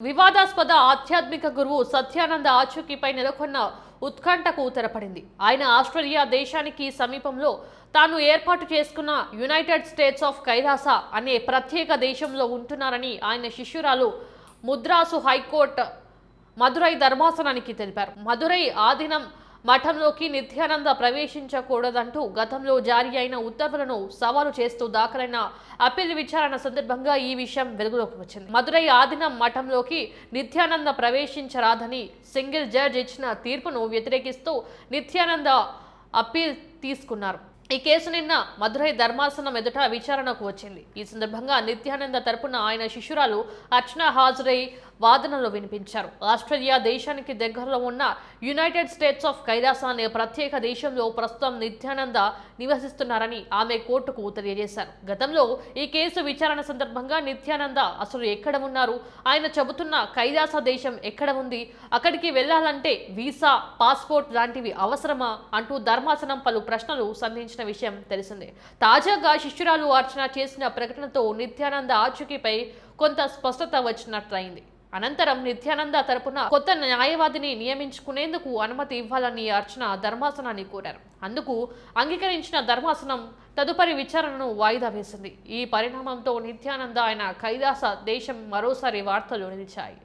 వివాదాస్పద ఆధ్యాత్మిక గురువు సత్యానంద ఆచూకీపై నెలకొన్న ఉత్కంఠకు తెరపడింది. ఆయన ఆస్ట్రేలియా దేశానికి సమీపంలో తాను ఏర్పాటు చేసుకున్న యునైటెడ్ స్టేట్స్ ఆఫ్ కైలాస అనే ప్రత్యేక దేశంలో ఉంటున్నారని ఆయన శిష్యురాలు ముద్రాసు హైకోర్టు మదురై ధర్మాసనానికి తెలిపారు. మదురై ఆధీనం మఠంలోకి నిత్యానంద ప్రవేశించకూడదంటూ గతంలో జారీ అయిన ఉత్తర్వులను సవాలు చేస్తూ దాఖలైన అప్పీల్ విచారణ సందర్భంగా ఈ విషయం వెలుగులోకి వచ్చింది. మదురై ఆధీనం మఠంలోకి నిత్యానంద ప్రవేశించరాదని సింగిల్ జడ్జ్ ఇచ్చిన తీర్పును వ్యతిరేకిస్తూ నిత్యానంద అప్పీల్ తీసుకున్నారు. ఈ కేసు నిన్న మదురై ధర్మాసనం ఎదుట విచారణకు వచ్చింది. ఈ సందర్భంగా నిత్యానంద తరపున ఆయన శిష్యురాలు అర్చన హాజరై వాదనలు వినిపించారు. ఆస్ట్రేలియా దేశానికి దగ్గరలో ఉన్న యునైటెడ్ స్టేట్స్ ఆఫ్ కైలాస అనే ప్రత్యేక దేశంలో ప్రస్తుతం నిత్యానంద నివసిస్తున్నారని ఆమె కోర్టుకు తెలియజేశారు. గతంలో ఈ కేసు విచారణ సందర్భంగా నిత్యానంద అసలు ఎక్కడ ఉన్నారు, ఆయన చెబుతున్న కైలాస దేశం ఎక్కడ ఉంది, అక్కడికి వెళ్లాలంటే వీసా, పాస్పోర్ట్ లాంటివి అవసరమా అంటూ ధర్మాసనం పలు ప్రశ్నలు సంధించిన విషయం తెలిసిందే. తాజాగా శిష్యురాలు అర్చన చేసిన ప్రకటనతో నిత్యానంద ఆచూకీపై కొంత స్పష్టత వచ్చినట్లయింది. అనంతరం నిత్యానంద తరపున కొత్త న్యాయవాదిని నియమించుకునేందుకు అనుమతి ఇవ్వాలని అర్చన ధర్మాసనాన్ని కోరారు. అందుకు అంగీకరించిన ధర్మాసనం తదుపరి విచారణను వాయిదా వేసింది. ఈ పరిణామంతో నిత్యానంద ఆయన కైలాస దేశం మరోసారి వార్తలు నిలిచాయి.